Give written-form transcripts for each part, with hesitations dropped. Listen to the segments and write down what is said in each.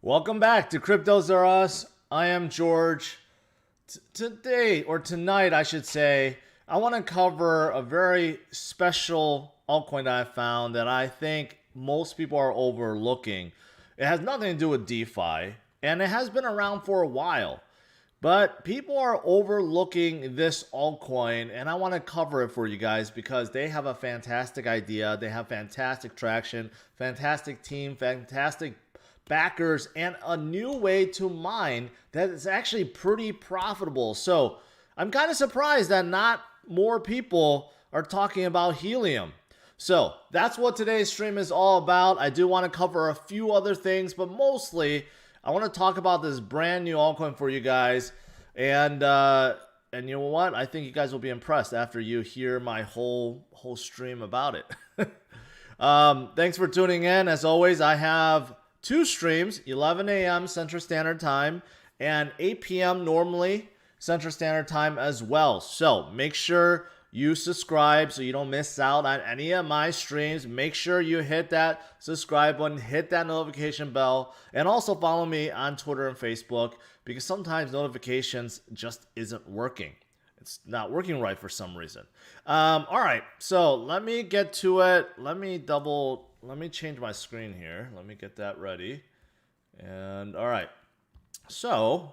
Welcome back to CryptosRUs. I am George. Today, or tonight I should say, I want to cover a very special altcoin that I found that I think most people are overlooking. It has nothing to do with DeFi, and it has been around for a while. But people are overlooking this altcoin, and I want to cover it for you guys because they have a fantastic idea. They have fantastic traction, fantastic team, fantastic backers, and a new way to mine that is actually pretty profitable. So I'm kind of surprised that not more people are talking about Helium. So that's what today's stream is all about. I do want to cover a few other things, but mostly I want to talk about this brand new altcoin for you guys. And you know what? I think you guys will be impressed after you hear my whole stream about it. Thanks for tuning in. As always, I have two streams, 11 a.m. Central Standard Time and 8 p.m. normally Central Standard Time as well. So make sure you subscribe so you don't miss out on any of my streams. Make sure you hit that subscribe button, hit that notification bell, and also follow me on Twitter and Facebook because sometimes notifications just isn't working. It's not working right for some reason. All right, so let me get to it. Let me change my screen here. Let me get that ready. And all right, so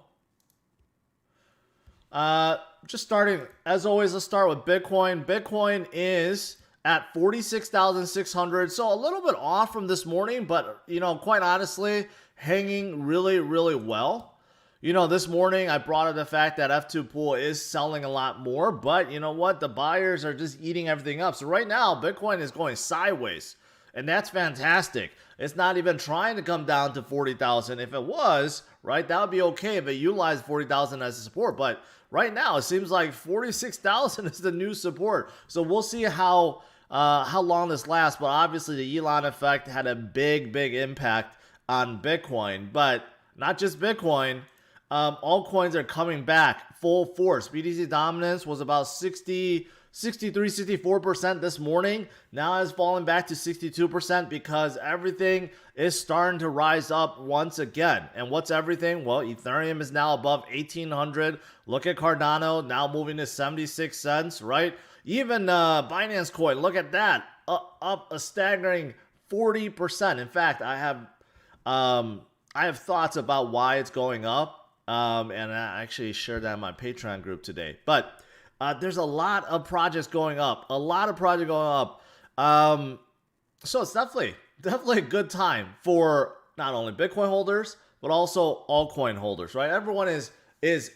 just starting, as always, let's start with Bitcoin. Bitcoin is at 46,600, so a little bit off from this morning, but quite honestly, hanging really well. This morning I brought up the fact that F2 Pool is selling a lot more, but you know what? The buyers are just eating everything up. So right now, Bitcoin is going sideways, and that's fantastic. It's not even trying to come down to 40,000. If it was, right, that would be okay if it utilized 40,000 as a support. But right now, it seems like 46,000 is the new support. So we'll see how long this lasts. But obviously, the Elon effect had a big impact on Bitcoin. But not just Bitcoin. Altcoins are coming back full force. BTC dominance was about 64% this morning. Now it's fallen back to 62% because everything is starting to rise up once again. And what's everything? Well, Ethereum is now above 1,800. Look at Cardano now moving to 76 cents, right? Even Binance Coin, look at that, up a staggering 40%. In fact, I have thoughts about why it's going up. And I actually shared that in my Patreon group today. But there's a lot of projects going up. So it's definitely a good time for not only Bitcoin holders, but also altcoin holders, right? Everyone is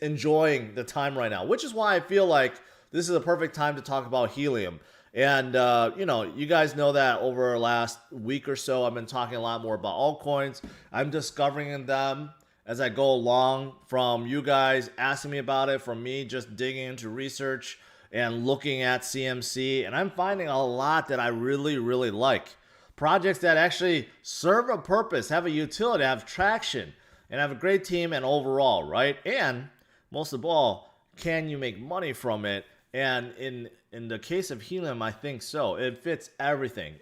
enjoying the time right now, which is why I feel like this is a perfect time to talk about Helium. And, you guys know that over the last week or so, I've been talking a lot more about altcoins. I'm discovering them as I go along, from you guys asking me about it, from me just digging into research and looking at CMC. And I'm finding a lot that I really like. Projects that actually serve a purpose, have a utility, have traction, and have a great team and overall, right? And most of all, can you make money from it? And in the case of Helium, I think so. It fits everything.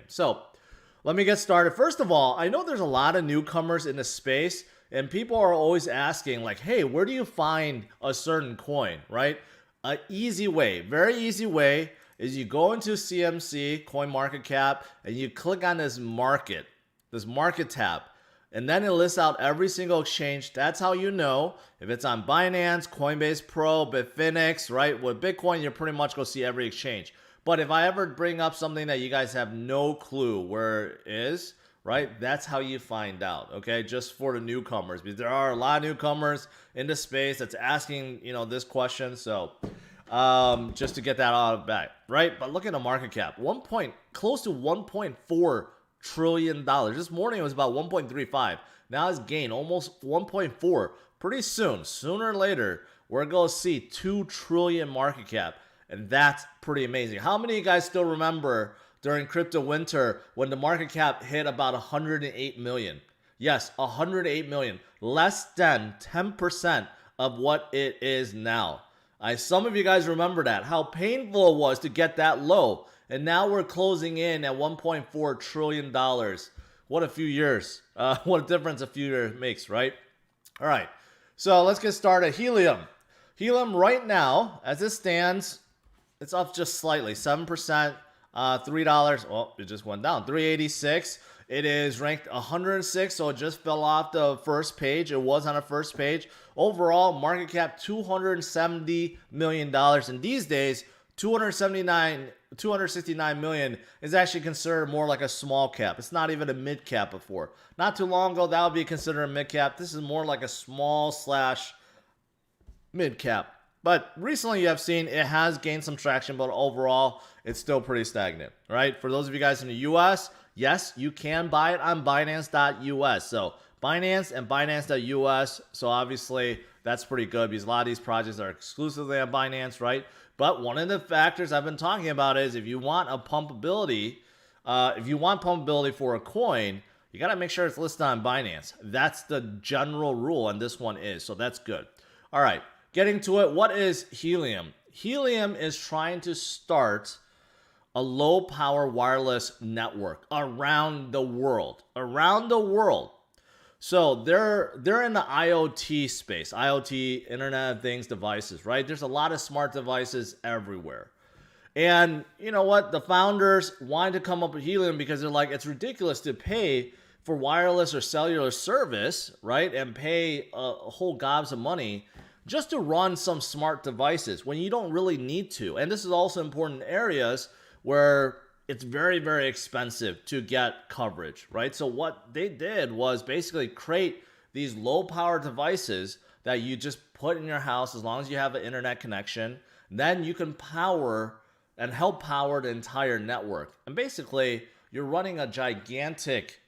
So let me get started. First of all, I know there's a lot of newcomers in the space, and people are always asking, like, hey, where do you find a certain coin, right? An easy way, very easy way, is you go into CMC, Coin Market Cap, and you click on this market tab. And then it lists out every single exchange. That's how you know if it's on Binance, Coinbase Pro, Bitfinex, right? With Bitcoin, you're pretty much going to see every exchange. But if I ever bring up something that you guys have no clue where it is, right, that's how you find out, okay? Just for the newcomers, because there are a lot of newcomers in the space that's asking, this question. So just to get that out of the back, right? But look at the market cap, close to $1.4 trillion. This morning it was about 1.35. Now it's gained almost 1.4. Pretty soon, sooner or later, we're going to see 2 trillion market cap. And that's pretty amazing. How many of you guys still remember during crypto winter when the market cap hit about 108 million? Yes, 108 million. Less than 10% of what it is now. Some of you guys remember that, how painful it was to get that low. And now we're closing in at $1.4 trillion What a few years. What a difference a few years makes, right? All right. So let's get started. Helium. Helium right now, as it stands, it's up just slightly, 7%, $3. Oh, it just went down, 386. It is ranked 106, so it just fell off the first page. It was on the first page. Overall, market cap $270 million. And these days, 269 million is actually considered more like a small cap. It's not even a mid cap before. Not too long ago, that would be considered a mid cap. This is more like a small slash mid cap. But recently you have seen it has gained some traction, but overall it's still pretty stagnant, right? For those of you guys in the US, yes, you can buy it on Binance.us. So Binance and Binance.us. So obviously that's pretty good because a lot of these projects are exclusively on Binance, right? But one of the factors I've been talking about is if you want a pumpability, for a coin, you got to make sure it's listed on Binance. That's the general rule, and this one is. So that's good. All right, getting to it. What is Helium? Helium is trying to start a low power wireless network around the world. So they're in the IoT space, IoT, Internet of Things devices, right? There's a lot of smart devices everywhere. And you know what? The founders wanted to come up with Helium because they're like, it's ridiculous to pay for wireless or cellular service, right? And pay a whole gobs of money just to run some smart devices when you don't really need to. And this is also important in areas where it's very, very expensive to get coverage, right? So what they did was basically create these low power devices that you just put in your house as long as you have an internet connection. Then you can power and help power the entire network. And basically, you're running a gigantic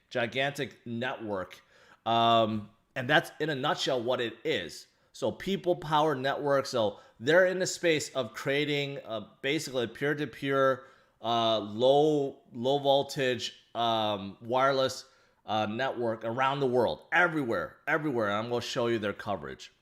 network. And that's in a nutshell what it is. So people power networks. So they're in the space of creating basically a peer-to-peer low voltage wireless network around the world, everywhere. And I'm going to show you their coverage.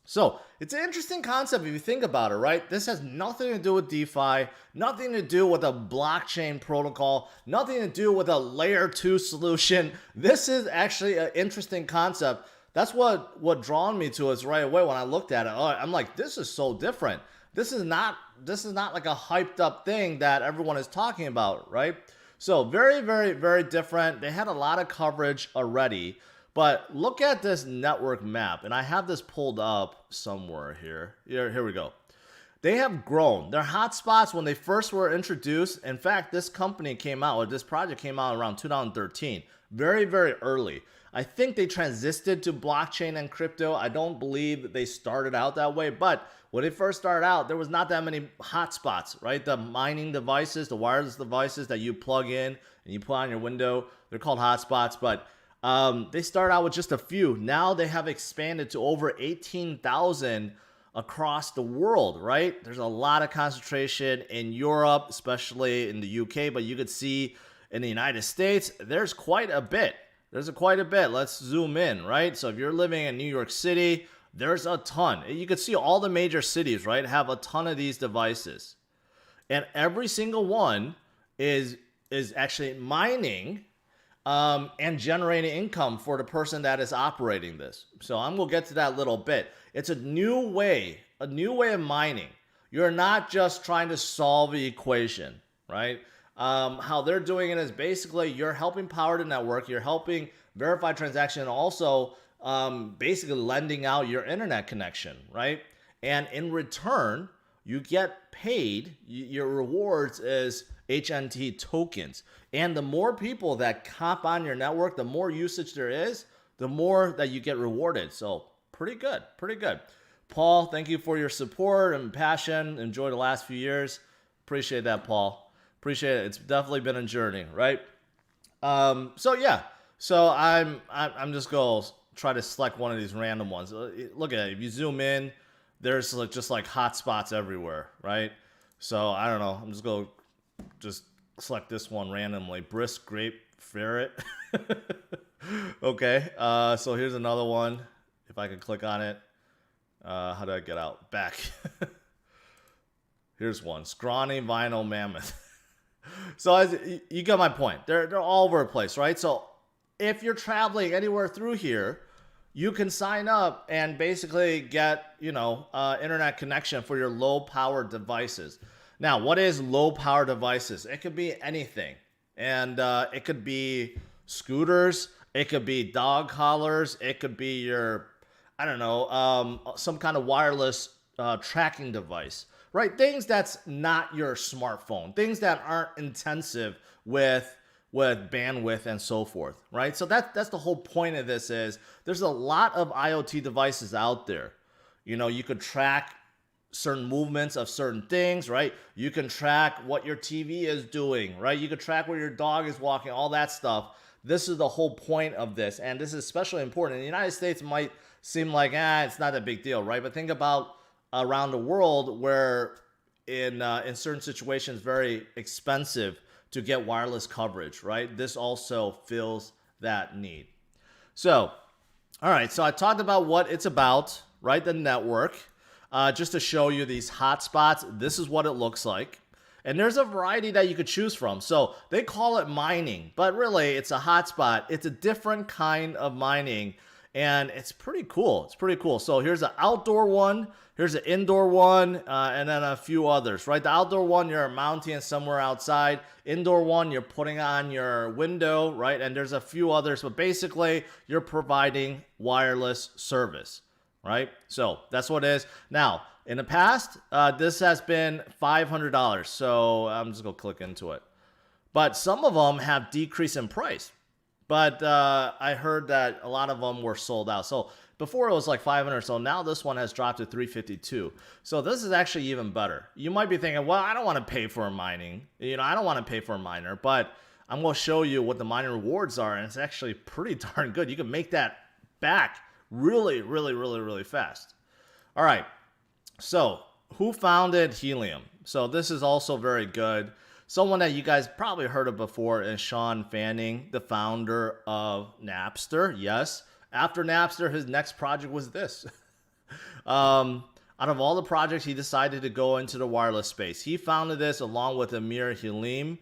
So it's an interesting concept if you think about it, right? This has nothing to do with DeFi, nothing to do with a blockchain protocol, nothing to do with a layer 2 solution. This is actually an interesting concept. That's what drawn me to it right away when I looked at it. I'm like, this is so different. This is not like a hyped up thing that everyone is talking about, right? So very, very, very different. They had a lot of coverage already, but look at this network map. And I have this pulled up somewhere here. Here we go. They have grown. Their hotspots when they first were introduced. In fact, this company came out, or this project came out around 2013. Very, very early. I think they transited to blockchain and crypto. I don't believe that they started out that way, but when they first started out, there was not that many hotspots, right? The mining devices, the wireless devices that you plug in and you put on your window, they're called hotspots, but they started out with just a few. Now they have expanded to over 18,000 across the world, right? There's a lot of concentration in Europe, especially in the UK, but you could see in the United States, there's quite a bit. Let's zoom in, right? So if you're living in New York City, there's a ton. You can see all the major cities, right, have a ton of these devices. And every single one is actually mining and generating income for the person that is operating this. So I'm going to get to that a little bit. It's a new way of mining. You're not just trying to solve the equation, right? How they're doing it is basically you're helping power the network, you're helping verify transaction, and also basically lending out your internet connection, right? And in return, you get paid. Your rewards is HNT tokens. And the more people that cop on your network, the more usage there is, the more that you get rewarded. So pretty good. Paul, thank you for your support and passion. Enjoy the last few years. Appreciate that, Paul. Appreciate it. It's definitely been a journey, right? So I'm just going to try to select one of these random ones. Look at it. If you zoom in, there's just like hotspots everywhere, right? So I don't know. I'm just going to select this one randomly. Brisk grape ferret. Okay. So here's another one. If I can click on it. How do I get out? Back. Here's one. Scrawny vinyl mammoth. So as you get my point. They're all over the place, right? So if you're traveling anywhere through here, you can sign up and basically get, internet connection for your low power devices. Now, what is low power devices? It could be anything. And it could be scooters. It could be dog collars. It could be your, I don't know, some kind of wireless tracking device, right? Things that's not your smartphone. Things that aren't intensive with bandwidth and so forth, right? So that's the whole point of this is there's a lot of IoT devices out there. You could track certain movements of certain things, right? You can track what your TV is doing, right? You can track where your dog is walking, all that stuff. This is the whole point of this, and this is especially important. In the United States, it might seem like, it's not a big deal, right? But think about around the world where in certain situations, very expensive to get wireless coverage, right? This also fills that need. So, all right, so I talked about what it's about, right? The network. Just to show you these hotspots, this is what it looks like. And there's a variety that you could choose from. So they call it mining, but really it's a hotspot. It's a different kind of mining, and it's pretty cool. It's pretty cool. So here's an outdoor one, here's an indoor one, and then a few others, right? The outdoor one, you're mounting it somewhere outside. Indoor one, you're putting on your window, right? And there's a few others, but basically you're providing wireless service, right? So that's what it is. Now, in the past, this has been $500. So I'm just going to click into it. But some of them have decreased in price. But I heard that a lot of them were sold out. So before it was like 500. So now this one has dropped to 352. So this is actually even better. You might be thinking, well, I don't want to pay for mining. I don't want to pay for a miner. But I'm going to show you what the mining rewards are. And it's actually pretty darn good. You can make that back really, really, really, really fast. All right. So who founded Helium? So this is also very good. Someone that you guys probably heard of before is Sean Fanning, the founder of Napster. Yes. After Napster, his next project was this. Out of all the projects, he decided to go into the wireless space. He founded this along with Amir Helium.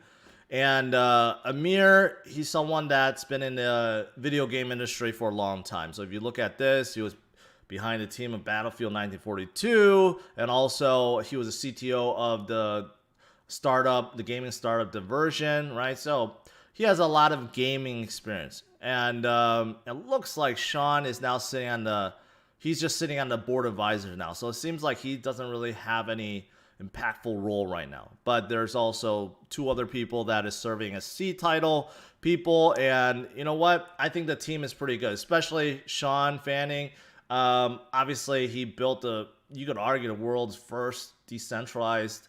And Amir, he's someone that's been in the video game industry for a long time. So if you look at this, he was behind the team of Battlefield 1942, and also he was a CTO of the gaming startup Diversion, right? So he has a lot of gaming experience. And it looks like Sean is now he's just sitting on the board of advisors now. So it seems like he doesn't really have any impactful role right now. But there's also two other people that is serving as C-title people. And you know what? I think the team is pretty good, especially Sean Fanning. Obviously, he built you could argue, the world's first decentralized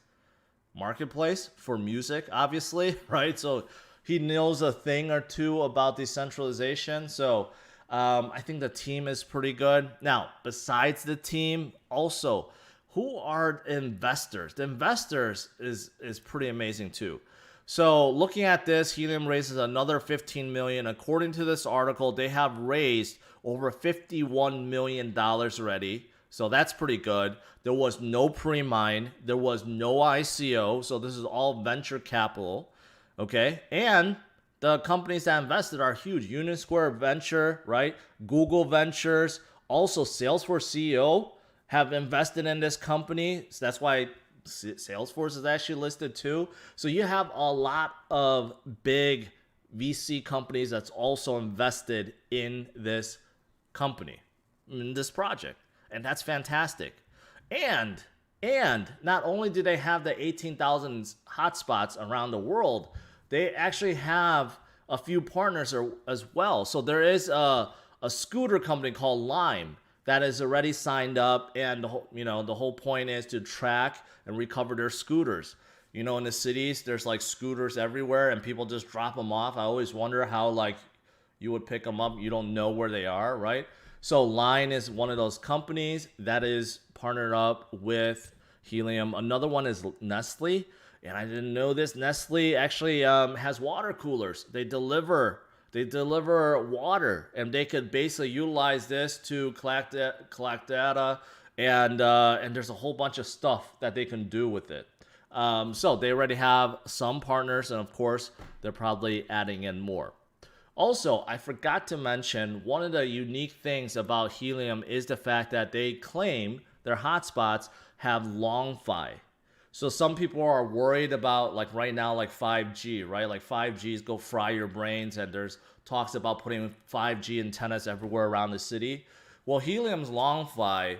marketplace for music, obviously, right? So he knows a thing or two about decentralization. So I think the team is pretty good. Now, besides the team, also, who are investors? The investors is pretty amazing too. So looking at this, Helium raises another $15 million. According to this article, they have raised over $51 million already. So that's pretty good. There was no pre-mine. There was no ICO. So this is all venture capital. Okay. And the companies that invested are huge. Unisquare Venture, right? Google Ventures. Also, Salesforce CEO have invested in this company. So that's why Salesforce is actually listed too. So you have a lot of big VC companies that's also invested in this company, in this project. And that's fantastic. And not only do they have the 18,000 hotspots around the world, they actually have a few partners as well. So there is a scooter company called Lime that is already signed up, and the whole point is to track and recover their scooters. In the cities, there's like scooters everywhere, and people just drop them off. I always wonder how you would pick them up. You don't know where they are, right? So Line is one of those companies that is partnered up with Helium. Another one is Nestle, and I didn't know this. Nestle actually has water coolers. They deliver water, and they could basically utilize this to collect data, and there's a whole bunch of stuff that they can do with it. So they already have some partners, and of course, they're probably adding in more. Also, I forgot to mention one of the unique things about Helium is the fact that they claim their hotspots have long fi. So some people are worried about, like right now, like 5G, right? Like 5Gs go fry your brains, and there's talks about putting 5G antennas everywhere around the city. Well, Helium's long fi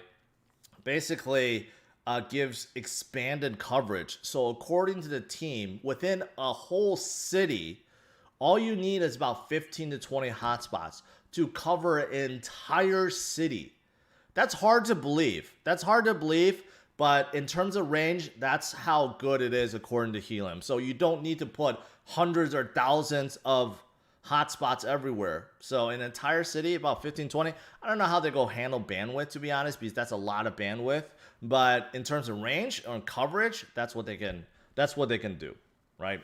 basically gives expanded coverage. So according to the team, within a whole city, all you need is about 15 to 20 hotspots to cover an entire city. That's hard to believe. That's hard to believe, but in terms of range, that's how good it is according to Helium. So you don't need to put hundreds or thousands of hotspots everywhere. So an entire city, about 15, 20. I don't know how they go handle bandwidth, to be honest, because that's a lot of bandwidth. But in terms of range or coverage, that's what they can do, right?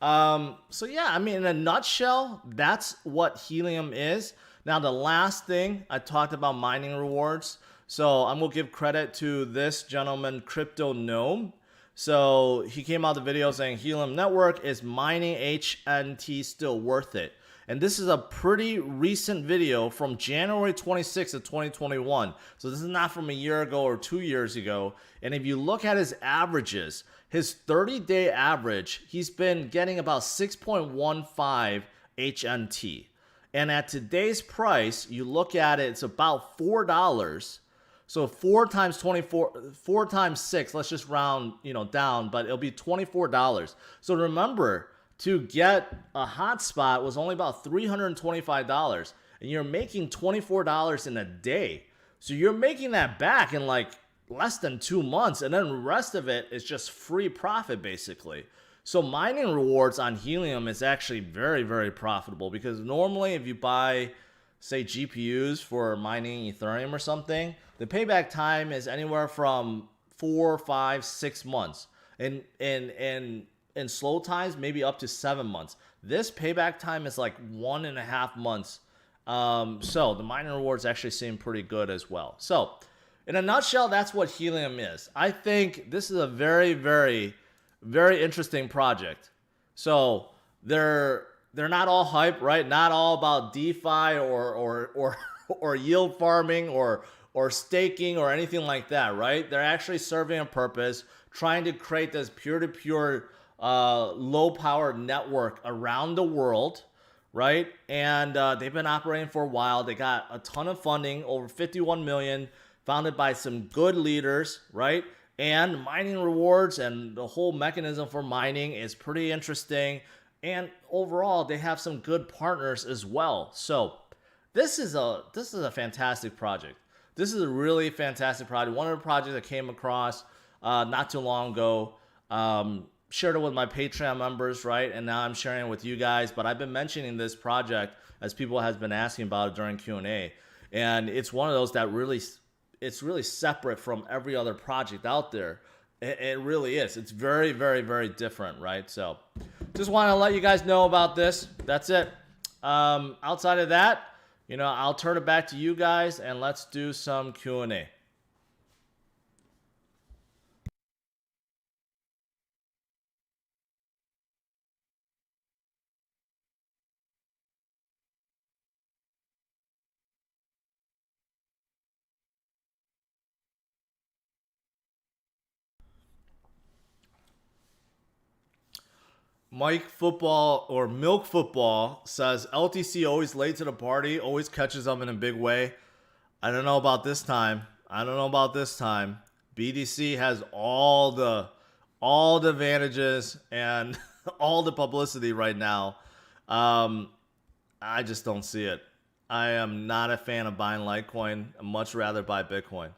So yeah, I mean, in a nutshell, that's what Helium is. Now, the last thing I talked about mining rewards. So I'm gonna give credit to this gentleman, Crypto Gnome. So he came out the video saying Helium Network is mining HNT still worth it. And this is a pretty recent video from January 26th of 2021. So this is not from a year ago or 2 years ago. And if you look at his averages, his 30-day average, he's been getting about 6.15 HNT. And at today's price, you look at it, it's about $4. So 4 times 24, 4 times 6, let's just round, down, but it'll be $24. So remember, to get a hotspot was only about $325, and you're making $24 in a day. So you're making that back in like less than 2 months, and then the rest of it is just free profit basically. So mining rewards on Helium is actually very, very profitable, because normally if you buy, say, GPUs for mining Ethereum or something, the payback time is anywhere from 4, 5, 6 months. In slow times, maybe up to 7 months. This payback time is like 1.5 months. So the mining rewards actually seem pretty good as well. So in a nutshell, that's what Helium is. I think this is a very, very, very interesting project. So they're not all hype, right? Not all about DeFi or yield farming or staking or anything like that, right? They're actually serving a purpose, trying to create this peer-to-peer low power network around the world, right? And they've been operating for a while. They got a ton of funding, over 51 million, founded by some good leaders, right? And mining rewards and the whole mechanism for mining is pretty interesting. And overall, they have some good partners as well. So this is a fantastic project. This is a really fantastic project. One of the projects I came across not too long ago. Shared it with my Patreon members, right? And now I'm sharing it with you guys. But I've been mentioning this project as people has been asking about it during Q&A. And it's one of those that it's really separate from every other project out there. It really is. It's very, very, very different, right? So just want to let you guys know about this. That's it. Outside of that, I'll turn it back to you guys and let's do some Q&A. Mike Football or Milk Football says LTC always late to the party, always catches them in a big way. I don't know about this time. BDC has all the advantages and all the publicity right now. I just don't see it. I am not a fan of buying Litecoin. I'd much rather buy Bitcoin.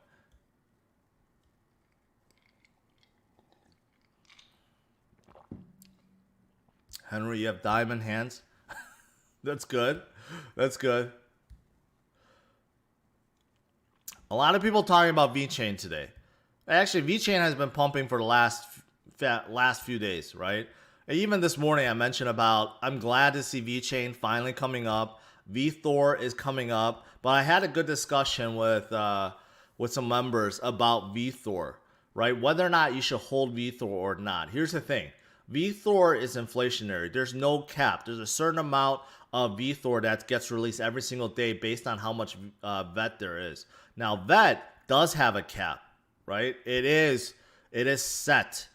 Henry, you have diamond hands. That's good. That's good. A lot of people talking about VeChain today. Actually, VeChain has been pumping for the last few days, right? Even this morning, I mentioned about I'm glad to see VeChain finally coming up. VThor is coming up, but I had a good discussion with some members about VThor, right? Whether or not you should hold VThor or not. Here's the thing. VThor is inflationary. There's no cap. There's a certain amount a VeThor that gets released every single day based on how much VET there is. Now, VET does have a cap, right? It is set,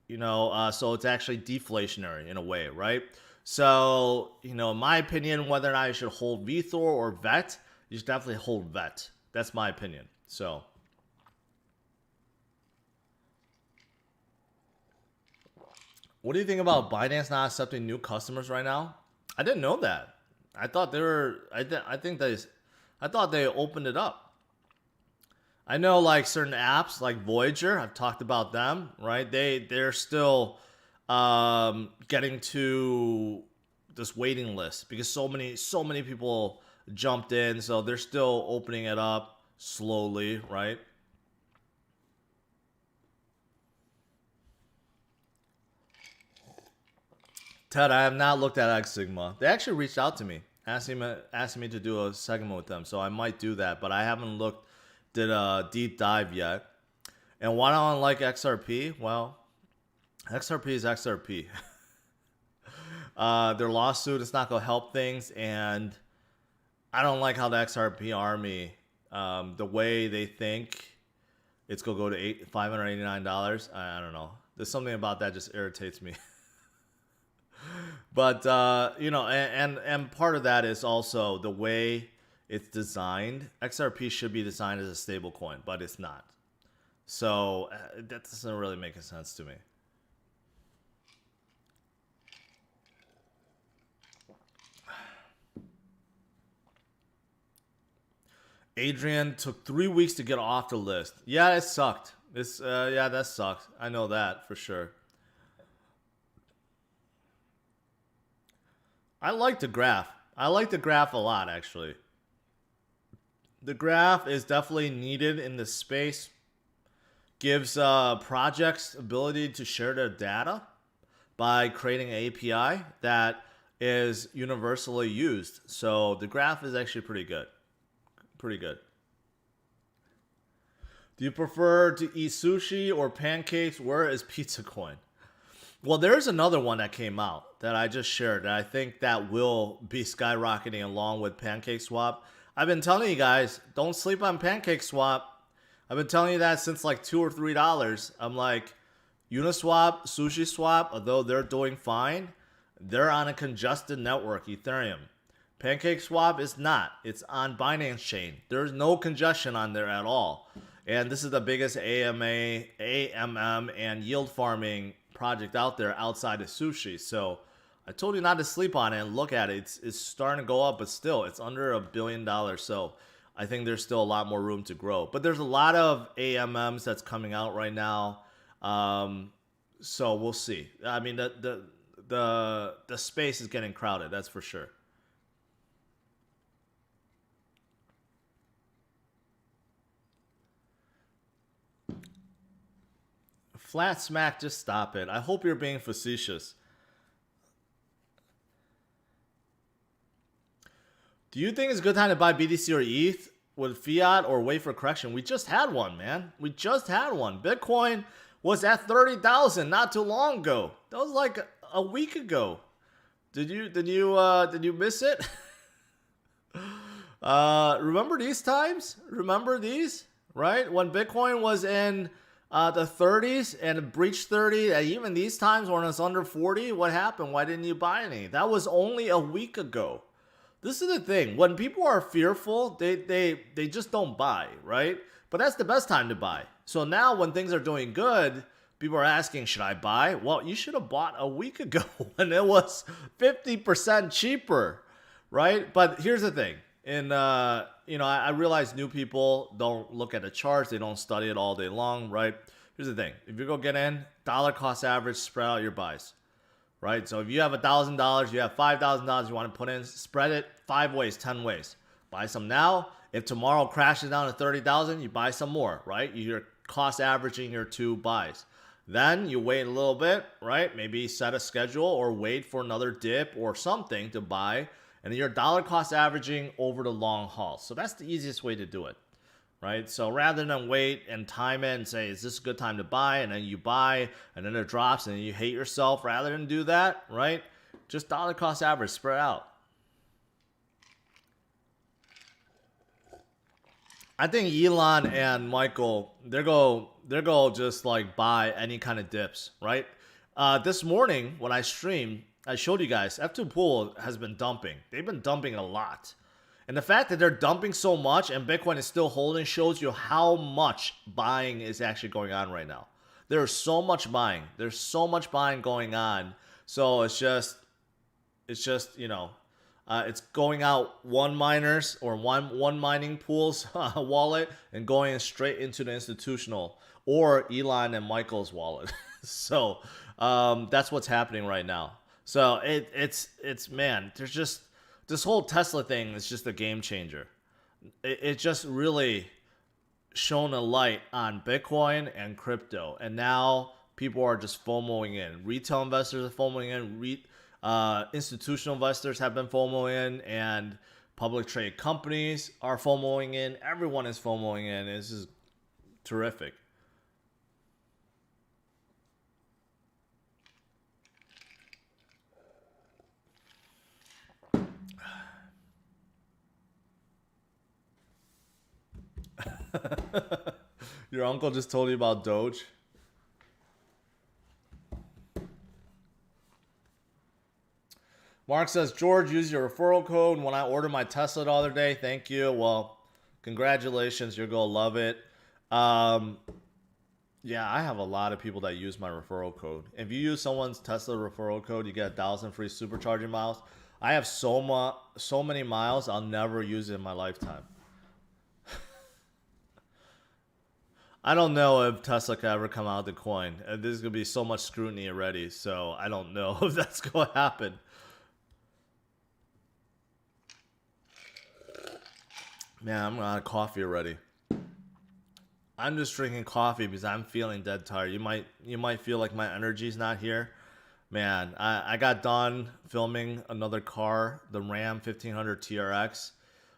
so it's actually deflationary in a way, right? So, in my opinion, whether or not you should hold VeThor or VET, you should definitely hold VET. That's my opinion. So, what do you think about Binance not accepting new customers right now? I didn't know that. I thought they were. I thought they opened it up. I know like certain apps like Voyager. I've talked about them, right? They're still getting to this waiting list because so many people jumped in, so they're still opening it up slowly, right? Ted, I have not looked at X Sigma. They actually reached out to me, asking me to do a segment with them, so I might do that, but I haven't did a deep dive yet. And why don't I like XRP? Well, XRP is XRP. Their lawsuit is not going to help things, and I don't like how the XRP army, the way they think it's going to go to $589. I don't know. There's something about that just irritates me. But and part of that is also the way it's designed. XRP should be designed as a stable coin, but it's not. So that doesn't really make a sense to me. Adrian took 3 weeks to get off the list. Yeah, it sucked. Yeah, that sucked. I know that for sure. I like the graph. I like the graph a lot, actually. The graph is definitely needed in this space. Gives projects ability to share their data by creating an API that is universally used. So the graph is actually pretty good. Pretty good. Do you prefer to eat sushi or pancakes? Where is Pizza Coin? Well, there's another one that came out that I just shared that I think that will be skyrocketing along with PancakeSwap. I've been telling you guys, don't sleep on PancakeSwap. I've been telling you that since like $2 or $3. I'm like, Uniswap, SushiSwap, although they're doing fine, they're on a congested network, Ethereum. PancakeSwap is not. It's on Binance Chain. There's no congestion on there at all. And this is the biggest AMM, and yield farming project out there outside of sushi. So I told you not to sleep on it and look at it. It's starting to go up, but still it's under $1 billion. So I think there's still a lot more room to grow. But there's a lot of AMMs that's coming out right now. So we'll see. I mean, the space is getting crowded, that's for sure. Flat smack, just stop it. I hope you're being facetious. Do you think it's a good time to buy BTC or ETH with fiat or wait for correction? We just had one, man. We just had one. Bitcoin was at 30,000 not too long ago. That was like a week ago. Did you miss it? Remember these times? Remember these? Right? When Bitcoin was in the 30s and it breached 30, and even these times when it's under 40, what happened? Why didn't you buy any? That was only a week ago. This is the thing. When people are fearful, they just don't buy, right? But that's the best time to buy. So now when things are doing good, people are asking, should I buy? Well, you should have bought a week ago when it was 50% cheaper, right? But here's the thing. And, I realize new people don't look at the charts. They don't study it all day long, right? Here's the thing. If you go get in, dollar cost average, spread out your buys, right? So if you have $1,000, you have $5,000 you want to put in, spread it 5 ways, 10 ways. Buy some now. If tomorrow crashes down to 30,000, you buy some more, right? You're cost averaging your 2 buys. Then you wait a little bit, right? Maybe set a schedule or wait for another dip or something to buy. And then you're dollar cost averaging over the long haul. So that's the easiest way to do it, right? So rather than wait and time it and say, is this a good time to buy? And then you buy and then it drops and then you hate yourself. Rather than do that, right? Just dollar cost average, spread out. I think Elon and Michael, they're go just like buy any kind of dips, right? This morning when I streamed, I showed you guys F2 Pool has been dumping. They've been dumping a lot. And the fact that they're dumping so much and Bitcoin is still holding shows you how much buying is actually going on right now. There's so much buying. There's so much buying going on. So it's just it's going out one miners or one mining pool's wallet and going straight into the institutional or Elon and Michael's wallet. So that's what's happening right now. So it's man, there's just this whole Tesla thing is just a game changer. It just really shone a light on Bitcoin and crypto, and now people are just FOMOing in. Retail investors are FOMOing in. Institutional investors have been FOMOing in, and public trade companies are FOMOing in. Everyone is FOMOing in. This is terrific. Your uncle just told you about Doge. Mark says, George, use your referral code when I ordered my Tesla the other day. Thank you. Well, congratulations. You're going to love it. Yeah, I have a lot of people that use my referral code. If you use someone's Tesla referral code, you get 1,000 free supercharging miles. I have so many miles, I'll never use it in my lifetime. I don't know if Tesla can ever come out of the coin. There's going to be so much scrutiny already, so I don't know if that's going to happen. Man, I'm out of coffee already. I'm just drinking coffee because I'm feeling dead tired. You might feel like my energy's not here. Man, I got done filming another car, the Ram 1500 TRX.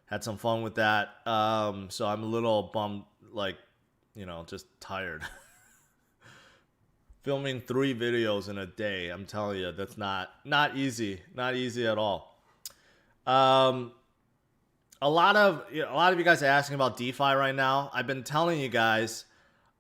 Had some fun with that. So I'm a little bummed, like, just tired. Filming 3 videos in a day, I'm telling you, that's not easy. Not easy at all. A lot of you guys are asking about DeFi right now. I've been telling you guys,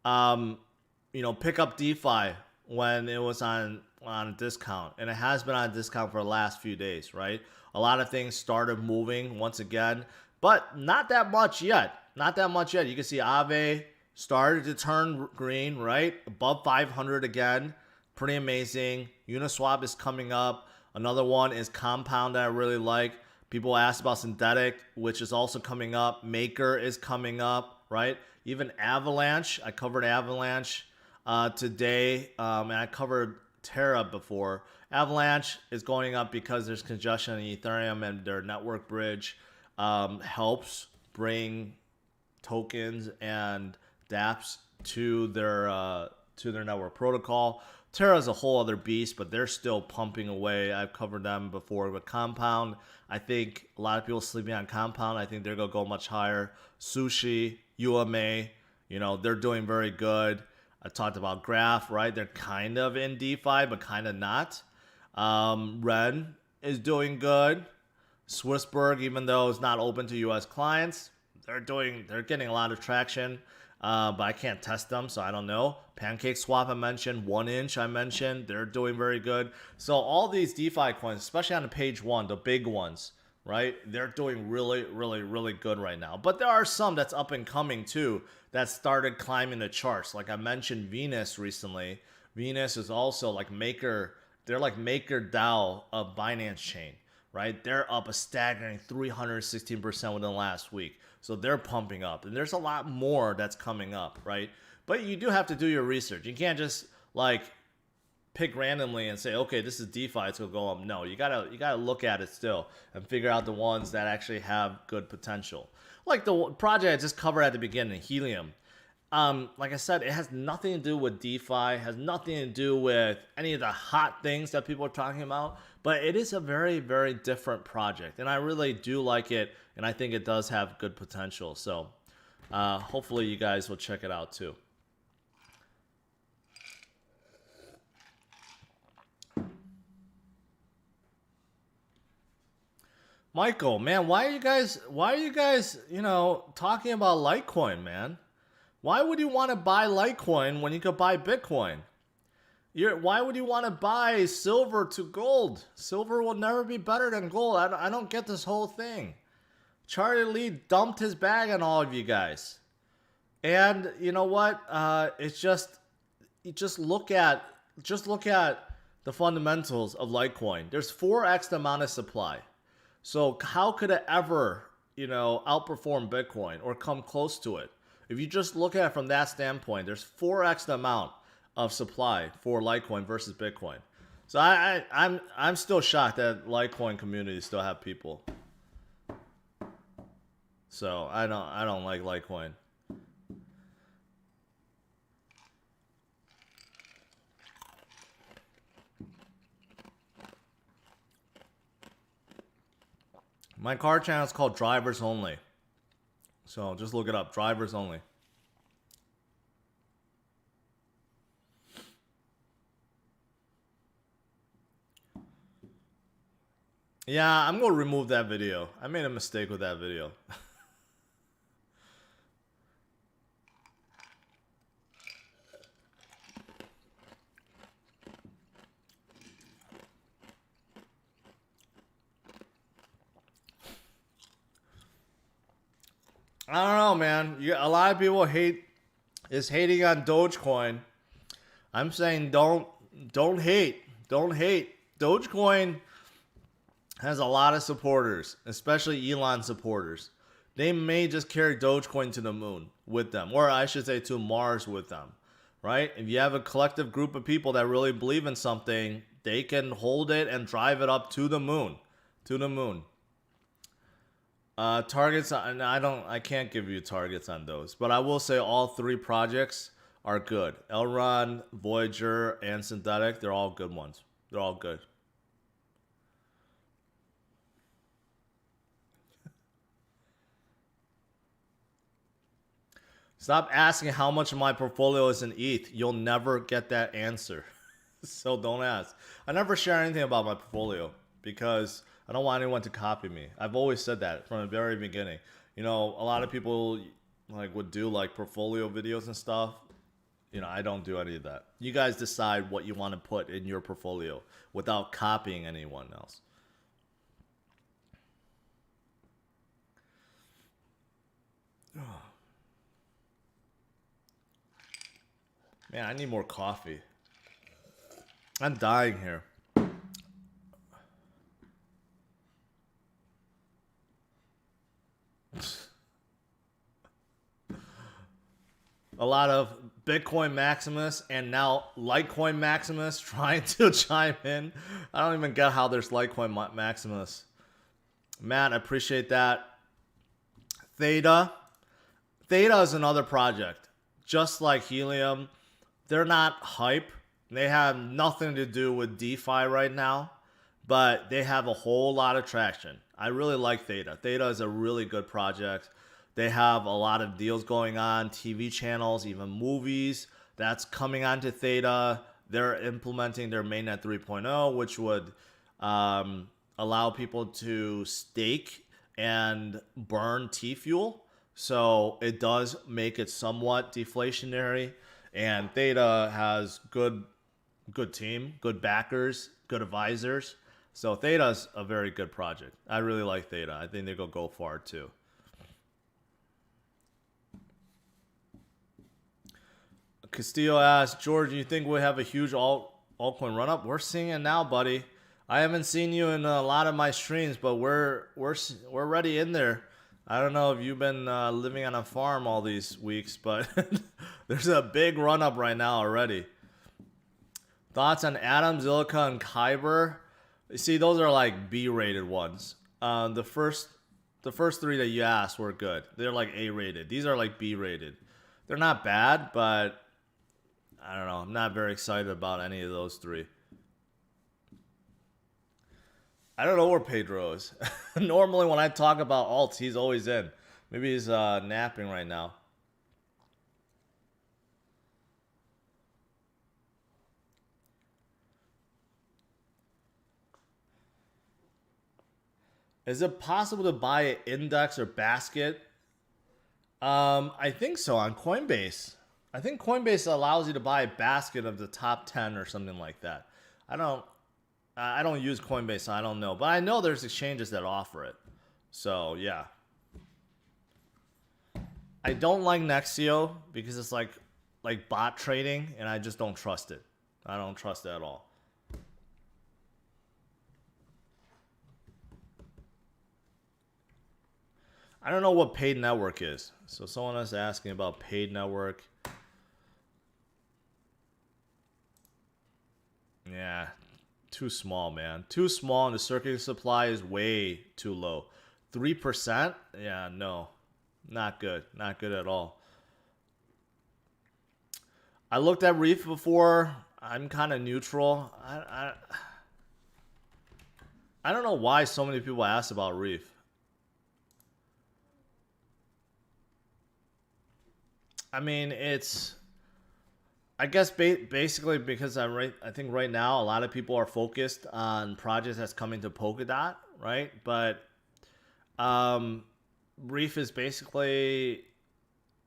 pick up DeFi when it was on a discount, and it has been on a discount for the last few days, right? A lot of things started moving once again, but not that much yet. Not that much yet. You can see Aave started to turn green, right? Above 500 again. Pretty amazing. Uniswap is coming up. Another one is Compound that I really like. People asked about Synthetic, which is also coming up. Maker is coming up, right? Even Avalanche. I covered Avalanche today, and I covered Terra before. Avalanche is going up because there's congestion in Ethereum, and their network bridge helps bring tokens and dApps to their network protocol. Terra is a whole other beast, but they're still pumping away. I've covered them before with Compound. I think a lot of people sleeping on Compound. I think they're going to go much higher. Sushi, UMA, they're doing very good. I talked about Graph, right? They're kind of in DeFi, but kind of not. Ren is doing good. Swissberg, even though it's not open to U.S. clients, they're getting a lot of traction. But I can't test them, so I don't know. Pancake Swap I mentioned, 1inch I mentioned, they're doing very good. So all these DeFi coins, especially on the page one, the big ones, right? They're doing really, really, really good right now. But there are some that's up and coming too that started climbing the charts. Like I mentioned Venus recently. Venus is also like Maker. They're like Maker DAO of Binance Chain, right? They're up a staggering 316% within the last week. So they're pumping up, and there's a lot more that's coming up, right? But you do have to do your research. You can't just like pick randomly and say, okay, this is DeFi, it's gonna go up. No, you gotta look at it still and figure out the ones that actually have good potential. Like the project I just covered at the beginning, Helium. Like I said, it has nothing to do with DeFi, has nothing to do with any of the hot things that people are talking about, but it is a very, very different project, and I really do like it, and I think it does have good potential. So hopefully you guys will check it out too. Michael, man, why are you guys, talking about Litecoin, man? Why would you want to buy Litecoin when you could buy Bitcoin? Why would you want to buy silver to gold? Silver will never be better than gold. I don't get this whole thing. Charlie Lee dumped his bag on all of you guys. And you know what? It's just you just look at the fundamentals of Litecoin. There's 4x the amount of supply. So how could it ever, outperform Bitcoin or come close to it? If you just look at it from that standpoint, there's 4x the amount of supply for Litecoin versus Bitcoin. So I'm still shocked that Litecoin community still have people. So I don't like Litecoin. My car channel is called Drivers Only. So just look it up, Drivers Only. Yeah, I'm gonna remove that video. I made a mistake with that video. I don't know, man. A lot of people hating on Dogecoin. I'm saying don't hate. Don't hate. Dogecoin has a lot of supporters, especially Elon supporters. They may just carry Dogecoin to the moon with them, or I should say to Mars with them, right? If you have a collective group of people that really believe in something, they can hold it and drive it up to the moon, to the moon. Targets, I can't give you targets on those, but I will say all three projects are good. Elrond, Voyager, and Synthetic, they're all good ones. They're all good. Stop asking how much of my portfolio is in ETH. You'll never get that answer. So don't ask. I never share anything about my portfolio because I don't want anyone to copy me. I've always said that from the very beginning. A lot of people would do portfolio videos and stuff. I don't do any of that. You guys decide what you want to put in your portfolio without copying anyone else. Man, I need more coffee. I'm dying here. A lot of Bitcoin Maximus and now Litecoin Maximus trying to chime in. I don't even get how there's Litecoin Maximus. Matt, I appreciate that. Theta. Theta is another project. Just like Helium, they're not hype. They have nothing to do with DeFi right now, but they have a whole lot of traction. I really like Theta. Theta is a really good project. They have a lot of deals going on, TV channels, even movies that's coming onto Theta. They're implementing their mainnet 3.0, which would allow people to stake and burn T-Fuel. So it does make it somewhat deflationary. And Theta has good team, good backers, good advisors. So Theta's a very good project. I really like Theta. I think they're going to go far too. Castillo asks, George, you think we'll have a huge altcoin run up? We're seeing it now, buddy. I haven't seen you in a lot of my streams, but we're already in there. I don't know if you've been living on a farm all these weeks, but there's a big run up right now already. Thoughts on Atom, Zilliqa, and Kyber? You see, those are B-rated ones. The first three that you asked were good. They're A-rated. These are B-rated. They're not bad, but I don't know. I'm not very excited about any of those three. I don't know where Pedro is. Normally when I talk about alts, he's always in. Maybe he's napping right now. Is it possible to buy an index or basket? I think so on Coinbase. I think Coinbase allows you to buy a basket of the top 10 or something like that. I don't use Coinbase, so I don't know. But I know there's exchanges that offer it. So, yeah. I don't like Nexio because it's like bot trading, and I just don't trust it. I don't trust it at all. I don't know what paid network is. So someone is asking about paid network. Yeah, too small, man. Too small, and the circuit supply is way too low. 3%? Yeah, no. Not good. Not good at all. I looked at Reef before. I'm kind of neutral. I don't know why so many people ask about Reef. I mean, it's, I guess basically because I think right now a lot of people are focused on projects that's coming to Polkadot, right? But Reef is basically,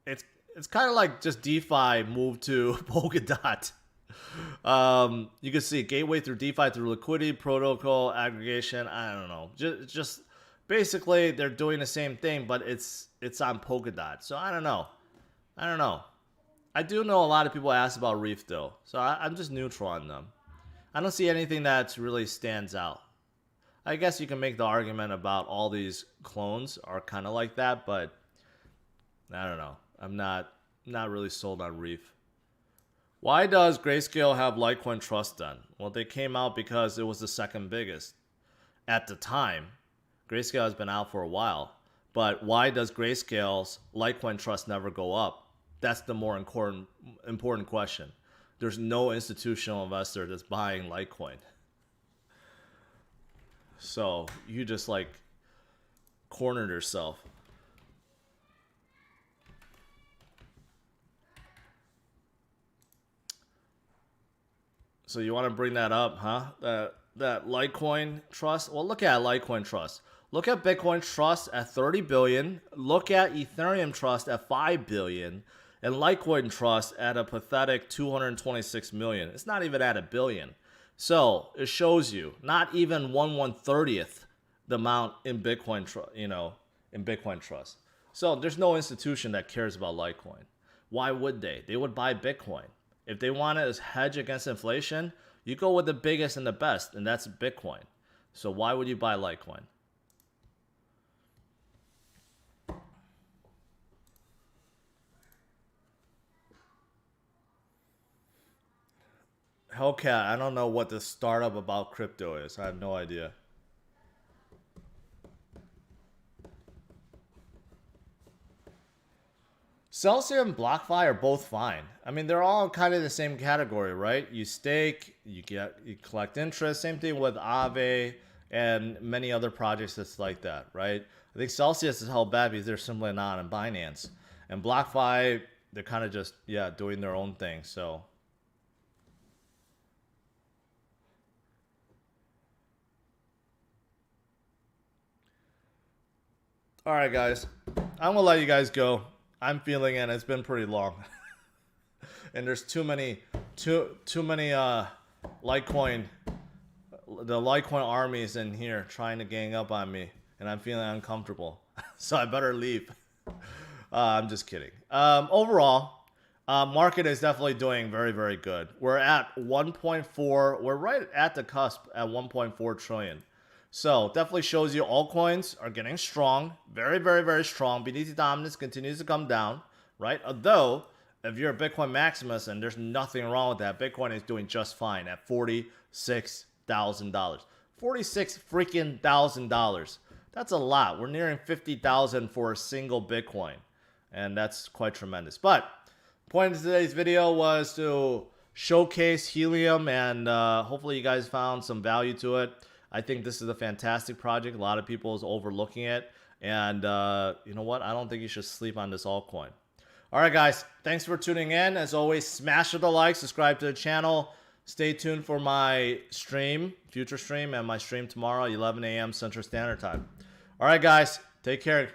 it's kind of like just DeFi moved to Polkadot. You can see gateway through DeFi through liquidity protocol aggregation. I don't know, just basically they're doing the same thing, but it's on Polkadot. So I don't know. I do know a lot of people ask about Reef though, so I'm just neutral on them. I don't see anything that really stands out. I guess you can make the argument about all these clones are kind of like that, but I don't know. I'm not really sold on Reef. Why does Grayscale have Litecoin Trust then? Well, they came out because it was the second biggest at the time. Grayscale has been out for a while. But why does Grayscale's Litecoin Trust never go up? That's the more important question. There's no institutional investor that's buying Litecoin. So you just like cornered yourself. So you want to bring that up, huh? That Litecoin Trust? Well, look at Litecoin Trust. Look at Bitcoin Trust at 30 billion. Look at Ethereum Trust at 5 billion. And Litecoin Trust at a pathetic 226 million. It's not even at a billion. So it shows you not even 1/130th the amount in Bitcoin, in Bitcoin Trust. So there's no institution that cares about Litecoin. Why would they? They would buy Bitcoin. If they want to hedge against inflation, you go with the biggest and the best, and that's Bitcoin. So why would you buy Litecoin? Hellcat, I don't know what the startup about crypto is. I have no idea. Celsius and BlockFi are both fine. I mean, they're all kind of the same category, right? You stake, you collect interest. Same thing with Aave and many other projects that's like that, right? I think Celsius is held back because they're simply not on Binance. And BlockFi, they're kind of just, doing their own thing, so. All right, guys. I'm going to let you guys go. I'm feeling it. It's been pretty long. And there's too many Litecoin, the Litecoin armies in here trying to gang up on me. And I'm feeling uncomfortable. So I better leave. I'm just kidding. Overall, market is definitely doing very, very good. We're at 1.4. We're right at the cusp at 1.4 trillion. So definitely shows you altcoins are getting strong. Very, very, very strong. BTC dominance continues to come down, right? Although, if you're a Bitcoin maximus, and there's nothing wrong with that, Bitcoin is doing just fine at $46,000. $46 freaking $1,000. That's a lot. We're nearing 50,000 for a single Bitcoin. And that's quite tremendous. But the point of today's video was to showcase Helium, and hopefully you guys found some value to it. I think this is a fantastic project. A lot of people is overlooking it. And you know what? I don't think you should sleep on this altcoin. All right, guys. Thanks for tuning in. As always, smash the like, subscribe to the channel. Stay tuned for my stream, future stream, and my stream tomorrow, 11 a.m. Central Standard Time. All right, guys, take care.